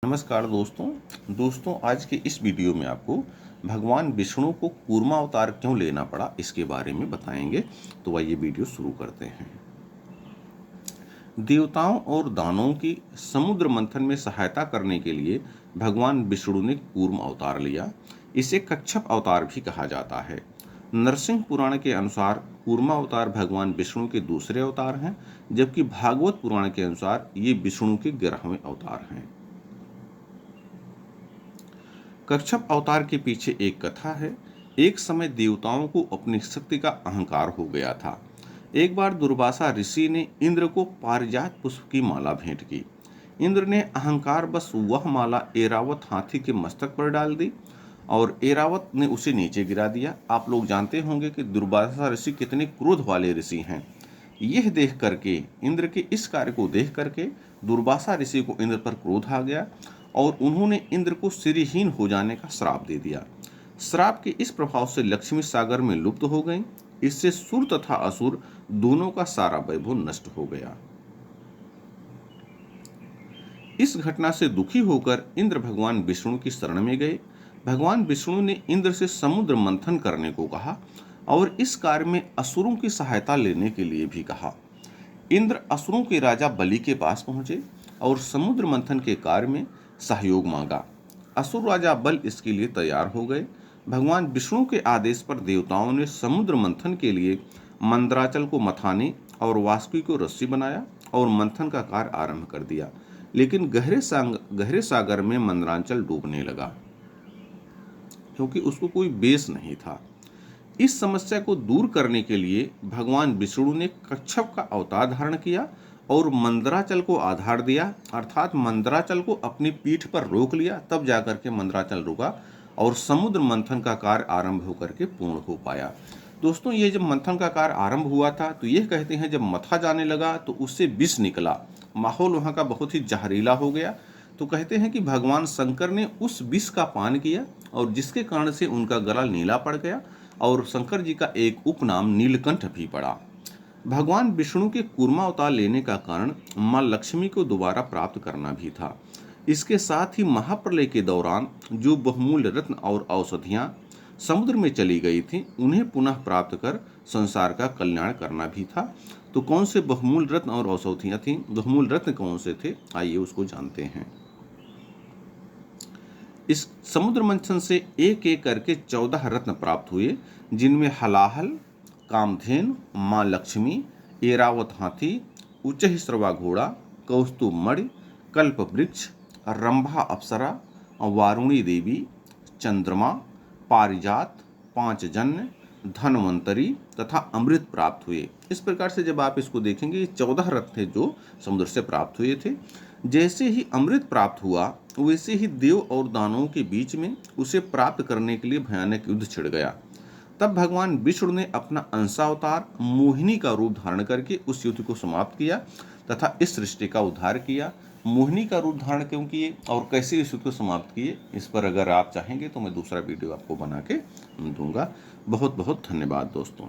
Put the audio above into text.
नमस्कार दोस्तों आज के इस वीडियो में आपको भगवान विष्णु को कूर्मा अवतार क्यों लेना पड़ा इसके बारे में बताएंगे। तो आइए वीडियो शुरू करते हैं। देवताओं और दानवों की समुद्र मंथन में सहायता करने के लिए भगवान विष्णु ने कूर्म अवतार लिया। इसे कच्छप अवतार भी कहा जाता है। नरसिंह पुराण के अनुसार कूर्मा अवतार भगवान विष्णु के दूसरे अवतार हैं, जबकि भागवत पुराण के अनुसार ये विष्णु के 11वें अवतार हैं। कच्छप अवतार के पीछे एक कथा है। एक समय देवताओं को अपनी शक्ति का अहंकार हो गया था। एक बार दुर्वासा ऋषि ने इंद्र को पारिजात पुष्प की माला भेंट की। इंद्र ने अहंकार बस वह माला ऐरावत हाथी के मस्तक पर डाल दी और ऐरावत ने उसे नीचे गिरा दिया। आप लोग जानते होंगे कि दुर्वासा ऋषि कितने क्रोध वाले ऋषि हैं। यह देख करके, इंद्र के इस कार्य को देख करके दुर्वासा ऋषि को इंद्र पर क्रोध आ गया और उन्होंने इंद्र को सिरहीन हो जाने का श्राप दे दिया। श्राप के इस प्रभाव से लक्ष्मी सागर में लुप्त हो गई। इससे सुर तथा असुर दोनों का सारा वैभव नष्ट हो गया। इस घटना से दुखी होकर इंद्र भगवान विष्णु की शरण में गए। भगवान विष्णु ने इंद्र से समुद्र मंथन करने को कहा और इस कार्य में असुरों की सहायता लेने के लिए भी कहा। इंद्र असुरों के राजा बलि के पास पहुंचे और समुद्र मंथन के कार्य में सहयोग मांगा। असुर राजा बल इसके लिए तैयार हो गए। भगवान विष्णु के आदेश पर देवताओं ने समुद्र मंथन के लिए मंदराचल को मथाने और वासुकी को रस्सी बनाया और मंथन का कार्य आरंभ कर दिया। लेकिन गहरे सागर में मंदराचल डूबने लगा क्योंकि उसको कोई बेस नहीं था। इस समस्या को दूर करने के लिए भगवान विष्णु ने कच्छप का अवतार धारण किया और मंदराचल को आधार दिया, अर्थात मंदराचल को अपनी पीठ पर रोक लिया। तब जाकर के मंदराचल रुका और समुद्र मंथन का कार्य आरंभ होकर के पूर्ण हो पाया। दोस्तों, ये जब मंथन का कार्य आरंभ हुआ था तो यह कहते हैं जब मथा जाने लगा तो उससे विष निकला। माहौल वहाँ का बहुत ही जहरीला हो गया। तो कहते हैं कि भगवान शंकर ने उस विष का पान किया और जिसके कारण से उनका गला नीला पड़ गया और शंकर जी का एक उपनाम नीलकंठ भी पड़ा। भगवान विष्णु के कूर्मा अवतार लेने का कारण मां लक्ष्मी को दोबारा प्राप्त करना भी था। इसके साथ ही महाप्रलय के दौरान जो बहुमूल्य रत्न और औषधियां समुद्र में चली गई थी, उन्हें पुनः प्राप्त कर संसार का कल्याण करना भी था। तो कौन से बहुमूल्य रत्न और औषधियां थीं? बहुमूल्य रत्न कौन से थे? आइए उसको जानते हैं। इस समुद्र मंथन से एक एक करके 14 रत्न प्राप्त हुए, जिनमें हलाहल, कामधेनु, माँ लक्ष्मी, ऐरावत हाथी, उच्चैःश्रवा घोड़ा, कौस्तुभ मणि, कल्प वृक्ष, रंभा अप्सरा, वारुणी देवी, चंद्रमा, पारिजात, पांचजन्य, धन्वंतरी तथा अमृत प्राप्त हुए। इस प्रकार से जब आप इसको देखेंगे, 14 रत्न थे जो समुद्र से प्राप्त हुए थे। जैसे ही अमृत प्राप्त हुआ वैसे ही देव और दानवों के बीच में उसे प्राप्त करने के लिए भयानक युद्ध छिड़ गया। तब भगवान विष्णु ने अपना अंशावतार मोहिनी का रूप धारण करके उस युद्ध को समाप्त किया तथा इस सृष्टि का उद्धार किया। मोहिनी का रूप धारण क्यों किए और कैसे इस युद्ध को समाप्त किए, इस पर अगर आप चाहेंगे तो मैं दूसरा वीडियो आपको बना के दूंगा। बहुत बहुत धन्यवाद दोस्तों।